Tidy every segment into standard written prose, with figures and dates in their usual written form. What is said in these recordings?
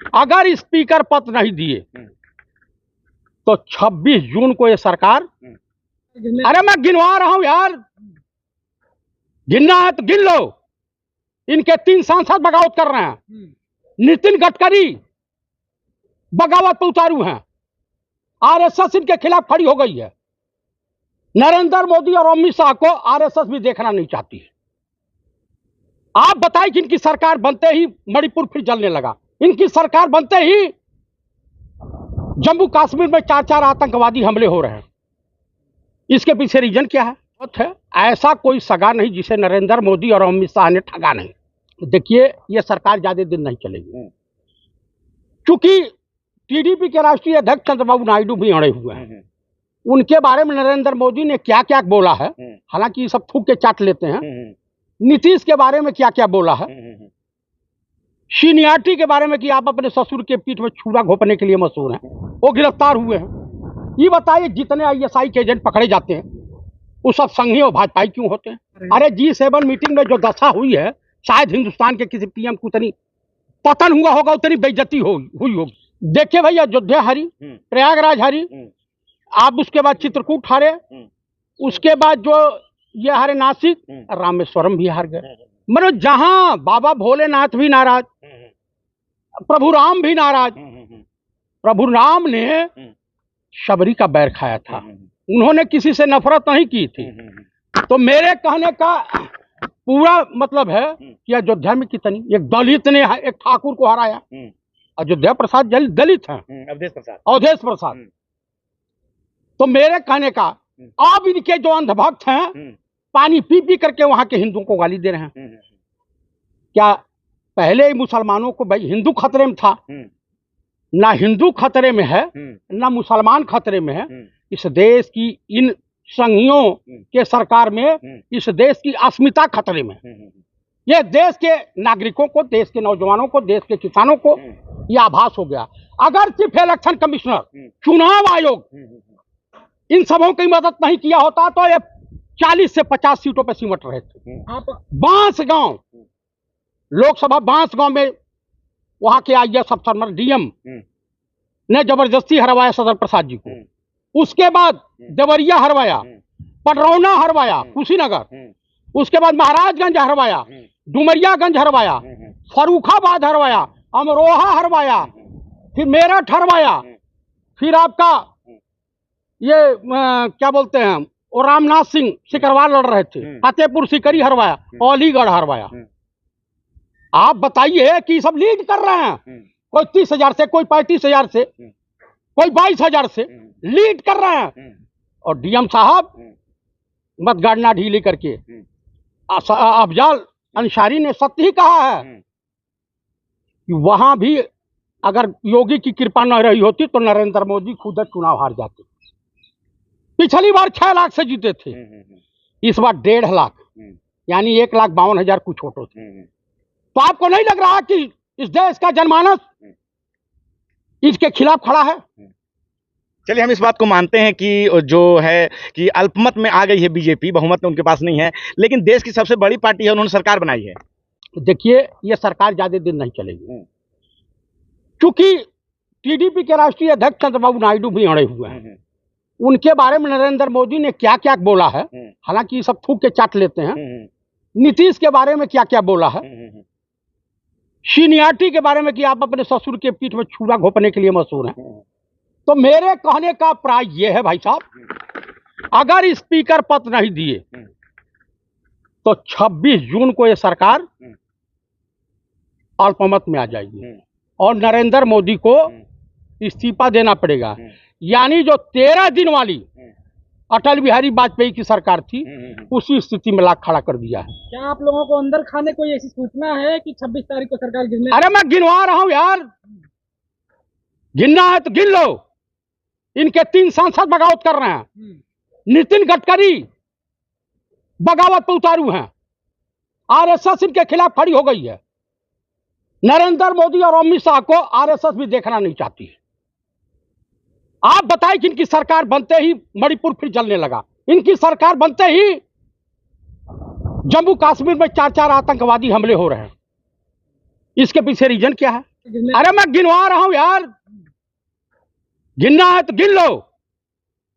अगर स्पीकर पद नहीं दिए तो 26 जून को ये सरकार, अरे मैं गिनवा रहा हूं यार, गिनना है तो गिन लो। इनके 3 सांसद बगावत कर रहे हैं। नितिन गडकरी बगावत पर उतारू हैं। आरएसएस इनके खिलाफ खड़ी हो गई है। नरेंद्र मोदी और अमित शाह को आरएसएस भी देखना नहीं चाहती है। आप बताइए कि इनकी सरकार बनते ही मणिपुर फिर जलने लगा। इनकी सरकार बनते ही जम्मू कश्मीर में 4 आतंकवादी हमले हो रहे हैं। इसके पीछे रीजन क्या है? ऐसा कोई सगा नहीं जिसे नरेंद्र मोदी और अमित शाह ने ठगा नहीं। देखिए, यह सरकार ज्यादा दिन नहीं चलेगी, क्योंकि टीडीपी के राष्ट्रीय अध्यक्ष चंद्रबाबू नायडू भी अड़े हुए हैं। उनके बारे में नरेंद्र मोदी ने क्या क्या बोला है, हालांकि सब थूक के चाट लेते हैं। नीतीश के बारे में क्या क्या बोला है, सीनियरिटी के बारे में कि आप अपने ससुर के पीठ में छुरा घोपने के लिए मशहूर हैं, वो गिरफ्तार हुए हैं। ये बताइए, जितने आईएसआई के एजेंट पकड़े जाते हैं वो सब संघी और भाजपाई क्यों होते हैं? अरे G7 मीटिंग में जो दशा हुई है, शायद हिंदुस्तान के किसी पीएम को उतनी पतन हुआ होगा, उतनी बेइज्जती हुई होगी। देखिए भैया, अयोध्या हारी, प्रयागराज हारी, आप उसके बाद चित्रकूट हारे, उसके बाद जो ये हारे नासिक, रामेश्वरम भी हार गए। मतलब जहां बाबा भोलेनाथ भी नाराज, प्रभु राम भी नाराज। प्रभु राम ने शबरी का बैर खाया था, उन्होंने किसी से नफरत नहीं की थी। तो मेरे कहने का पूरा मतलब है कि अयोध्या में कितनी, एक दलित ने एक ठाकुर को हराया। अयोध्या प्रसाद दलित हैं, अवधेश प्रसाद। तो मेरे कहने का, अब इनके जो अंधभक्त हैं पानी पी पी करके वहां के हिंदुओं को गाली दे रहे हैं। क्या पहले ही मुसलमानों को, भाई हिंदू खतरे में था, ना हिंदू खतरे में है ना मुसलमान खतरे में है। इस देश की इन संघियों के सरकार में इस देश की अस्मिता खतरे में है। ये देश के नागरिकों को, देश के नौजवानों को, देश के किसानों को यह आभास हो गया। अगर चीफ इलेक्शन कमिश्नर, चुनाव आयोग इन सबों की मदद नहीं किया होता तो ये 40 से 50 सीटों पर सिमट रहे थे। बांसगांव लोकसभा, बांसगांव में वहां के आईएएस अफसर डीएम ने जबरदस्ती हरवाया सदर प्रसाद जी को। उसके बाद देवरिया हरवाया, पडरौना हरवाया, कुशीनगर, उसके बाद महाराजगंज हरवाया, डुमरियागंज हरवाया, फर्रुखाबाद हरवाया, अमरोहा हरवाया, फिर मेरठ हरवाया, फिर आपका ये क्या बोलते हैं, और रामनाथ सिंह सिकरवार लड़ रहे थे, फतेहपुर सीकरी हरवाया, अलीगढ़ हरवाया। आप बताइए कि सब लीड कर रहे हैं, कोई 30,000 से, कोई 35,000 से, कोई 22,000 से लीड कर रहे हैं। और डीएम साहब मतगणना ढीली करके, अफजल अंसारी ने सत्य ही कहा है कि वहां भी अगर योगी की कृपा न रही होती तो नरेंद्र मोदी खुद चुनाव हार जाते। पिछली बार 6 लाख से जीते थे, इस बार 1.5 लाख, यानी 1,52,000 कुछ वोटों थे। तो आपको नहीं लग रहा कि इस देश का जनमानस इसके खिलाफ खड़ा है? चलिए, हम इस बात को मानते हैं कि जो है कि अल्पमत में आ गई है बीजेपी, बहुमत में उनके पास नहीं है, लेकिन देश की सबसे बड़ी पार्टी है, उन्होंने सरकार बनाई है। देखिए, यह सरकार ज्यादा दिन नहीं चलेगी, क्योंकि टीडीपी के राष्ट्रीय अध्यक्ष चंद्रबाबू नायडू भी अड़े हुए हैं। उनके बारे में नरेंद्र मोदी ने क्या क्या बोला है, हालांकि सब थूक के चाट लेते हैं। नीतीश के बारे में क्या क्या बोला है, सीनियरिटी के बारे में कि आप अपने ससुर के पीठ में छुरा घोपने के लिए मशहूर हैं। तो मेरे कहने का प्राय यह है भाई साहब, अगर स्पीकर पद नहीं दिए तो 26 जून को यह सरकार अल्पमत में आ जाएगी और नरेंद्र मोदी को इस्तीफा देना पड़ेगा। यानी जो 13 दिन वाली अटल बिहारी वाजपेयी की सरकार थी, उसी स्थिति में ला खड़ा कर दिया है। क्या आप लोगों को अंदर खाने कोई ऐसी सूचना है कि 26 तारीख को सरकार गिरने? अरे मैं गिनवा रहा हूं यार, गिनना है तो गिन लो। इनके 3 सांसद बगावत कर रहे हैं। नितिन गडकरी बगावत पर उतारू हैं। आरएसएस इनके खिलाफ खड़ी हो गई है। नरेंद्र मोदी और अमित शाह को आरएसएस भी देखना नहीं चाहती है। आप बताइए कि इनकी सरकार बनते ही मणिपुर फिर जलने लगा। इनकी सरकार बनते ही जम्मू कश्मीर में 4 आतंकवादी हमले हो रहे हैं। इसके पीछे रीजन क्या है? अरे मैं गिनवा रहा हूं यार, गिनना है तो गिन लो।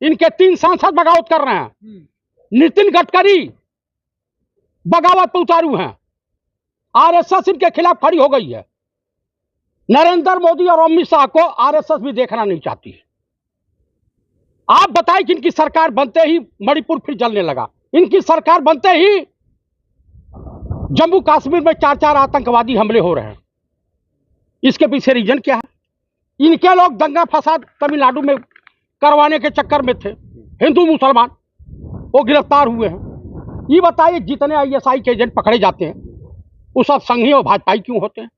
इनके 3 सांसद बगावत कर रहे हैं। नितिन गडकरी बगावत पर उतारू हैं। आरएसएस इनके खिलाफ खड़ी हो गई है। नरेंद्र मोदी और अमित शाह को आरएसएस भी देखना नहीं चाहती है। आप बताएं कि इनकी सरकार बनते ही मणिपुर फिर जलने लगा। इनकी सरकार बनते ही जम्मू कश्मीर में 4 आतंकवादी हमले हो रहे हैं। इसके पीछे रीजन क्या है? इनके लोग दंगा फसाद तमिलनाडु में करवाने के चक्कर में थे, हिंदू मुसलमान, वो गिरफ्तार हुए हैं। ये बताइए जितने आईएसआई के एजेंट पकड़े जाते हैं वो सब संघी और भाजपाई क्यों होते हैं?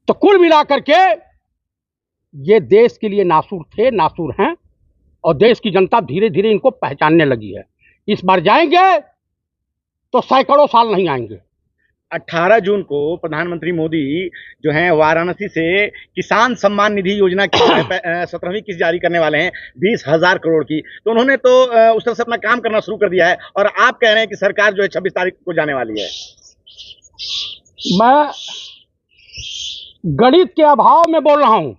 तो कुल मिलाकर के ये देश के लिए नासूर थे, नासूर हैं, और देश की जनता धीरे धीरे इनको पहचानने लगी है। इस बार जाएंगे तो सैकड़ों साल नहीं आएंगे। 18 जून को प्रधानमंत्री मोदी जो हैं वाराणसी से किसान सम्मान निधि योजना की 17वीं किस्त जारी करने वाले हैं 20,000 करोड़ की। तो उन्होंने तो उस तरह से अपना काम करना शुरू कर दिया है, और आप कह रहे हैं कि सरकार जो है 26 तारीख को जाने वाली है। मैं गणित के अभाव में बोल रहा हूं,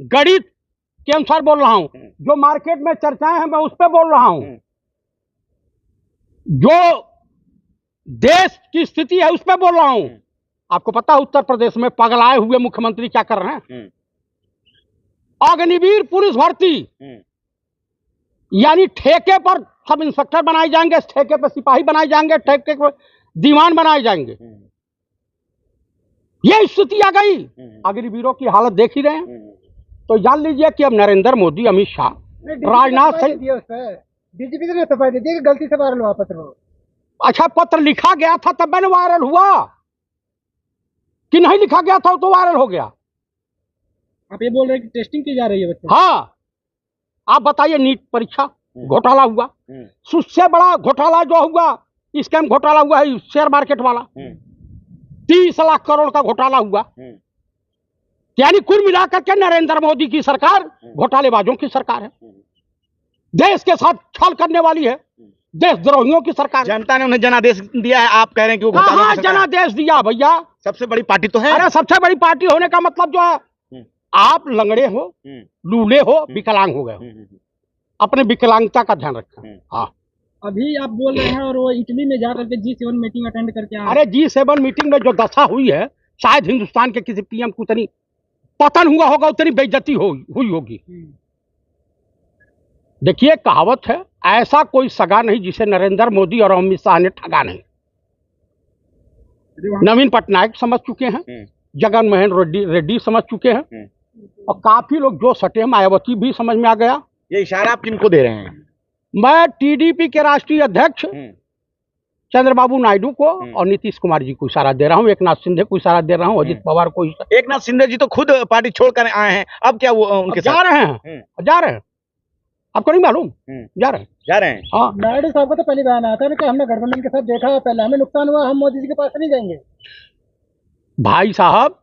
गणित के अनुसार बोल रहा हूं। जो मार्केट में चर्चाएं हैं मैं उस पर बोल रहा हूं। जो देश की स्थिति है उस पर बोल रहा हूं। आपको पता है उत्तर प्रदेश में पगलाए हुए मुख्यमंत्री क्या कर रहे हैं? अग्निवीर पुलिस भर्ती, यानी ठेके पर सब इंस्पेक्टर बनाए जाएंगे, ठेके पर सिपाही बनाए जाएंगे, ठेके पर दीवान बनाए जाएंगे। ये स्थिति आ गई। अग्निवीरों की हालत देख ही रहे हैं। तो जान लीजिए कि अब नरेंद्र मोदी, अमित शाह, राजनाथ सिंह, डीजीपी ने सफाई दे दी कि गलती से वायरल हुआ पत्र हो। अच्छा पत्र लिखा गया था तब मैंने वायरल हुआ, कि नहीं लिखा गया था तो वायरल हो गया। आप ये बोल रहे हैं कि टेस्टिंग की जा रही है बच्चे? हाँ, आप बताइए नीट परीक्षा घोटाला हुआ, उससे बड़ा घोटाला जो हुआ, स्कैम घोटाला हुआ है शेयर मार्केट वाला, 30 लाख करोड़ का घोटाला हुआ। यानी कुल मिलाकर के नरेंद्र मोदी की सरकार घोटालेबाजों की सरकार है, देश के साथ छल करने वाली है, देशद्रोहियों की सरकार। जनता ने उन्हें जनादेश दिया है, आप कह रहे हैं कि वो हाँ जनादेश दिया भैया। सबसे बड़ी पार्टी तो है। अरे सबसे बड़ी पार्टी होने का मतलब जो है, आप लंगड़े हो, लूले हो, विकलांग हो गए हो, अपने विकलांगता का ध्यान रखें। हाँ, अभी आप बोल रहे हैं और वो इटली में जाकर के G7 मीटिंग अटेंड करके आए। अरे G7 मीटिंग में जो दशा हुई है, शायद हिंदुस्तान के किसी पीएम को उतनी पतन हुआ होगा, उतनी बेइज्जती हुई होगी। देखिए कहावत है, ऐसा कोई सगा नहीं जिसे नरेंद्र मोदी और अमित शाह ने ठगा नहीं। नवीन पटनायक समझ चुके हैं, जगन मोहन रेड्डी समझ चुके हैं, और काफी लोग जो सटे हैं, मायावती भी समझ में आ गया। ये इशारा आप किनको दे रहे हैं? मैं टीडीपी के राष्ट्रीय अध्यक्ष चंद्रबाबू नायडू को और नीतीश कुमार जी को इशारा दे रहा हूँ, एकनाथ शिंदे को इशारा दे रहा हूँ, अजित पवार को। एकनाथ शिंदे जी तो खुद पार्टी छोड़कर आए हैं, अब क्या वो उनके जा रहे हैं? आपको नहीं मालूम? जा रहे हैं। हाँ, नायडू साहब को तो पहले बयान आया था कि हमने गठबंधन के साथ देखा, पहले हमें नुकसान हुआ, हम मोदी जी के पास नहीं जाएंगे। भाई साहब,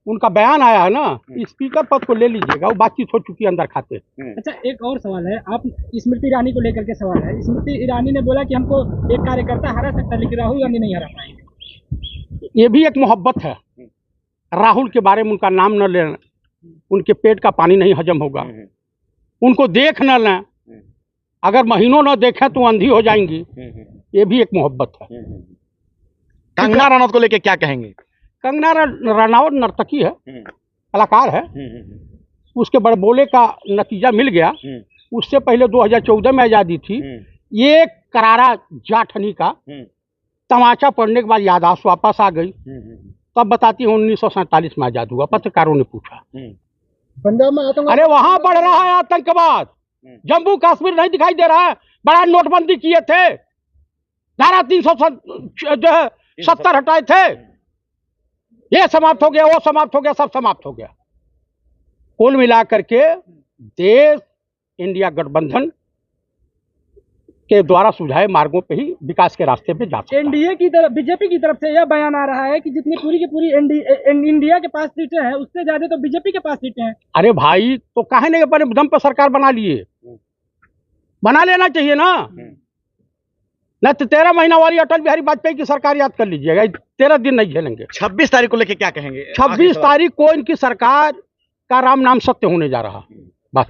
उनका बयान आया है ना, स्पीकर पद को ले लीजिएगा, वो बातचीत हो चुकी है अंदर खाते। अच्छा, एक और सवाल है, आप स्मृति ईरानी को लेकर के सवाल है। स्मृति ईरानी ने बोला कि हमको एक कार्यकर्ता हरा सकता है, लेकिन राहुल गांधी नहीं हरा पाएंगे। ये भी एक मोहब्बत है। राहुल के बारे में उनका नाम न लेना, उनके पेट का पानी नहीं हजम होगा। उनको देख न लें, अगर महीनों न देखें तो अंधी हो जाएंगी। ये भी एक मोहब्बत है। कंगना रनौत को लेके क्या कहेंगे? कंगना रनौत नर्तकी है, कलाकार है, उसके बड़बोले का नतीजा मिल गया। उससे पहले 2014 में आज़ादी थी, ये करारा जाठनी का तमाचा पड़ने के बाद याददाश्त वापस आ गई। तब बताती हूँ 1947 में आजाद हुआ। पत्रकारों ने पूछा, पंजाब में आतंकवाद, अरे वहां बढ़ रहा है आतंकवाद, जम्मू कश्मीर नहीं दिखाई दे रहा है। बड़ा नोटबंदी किए थे, धारा 370 हटाए थे, ये समाप्त हो गया, वो समाप्त हो गया, सब समाप्त हो गया। कुल मिलाकर के देश इंडिया गठबंधन के द्वारा सुझाए मार्गों पे ही विकास के रास्ते पे जा सकता है। एनडीए की तरफ, बीजेपी की तरफ से यह बयान आ रहा है कि जितनी पूरी की पूरी इंडिया के पास सीटें हैं, उससे ज्यादा तो बीजेपी के पास सीटें हैं। अरे भाई, तो काहे नहीं अपने दम पर सरकार बना लिए? बना लेना चाहिए ना। न तो 13 महीना वाली अटल बिहारी वाजपेयी की सरकार याद कर लीजिएगा, 13 दिन नहीं झेलेंगे। 26 तारीख को लेके क्या कहेंगे? 26 तारीख को इनकी सरकार का राम नाम सत्य होने जा रहा, बस।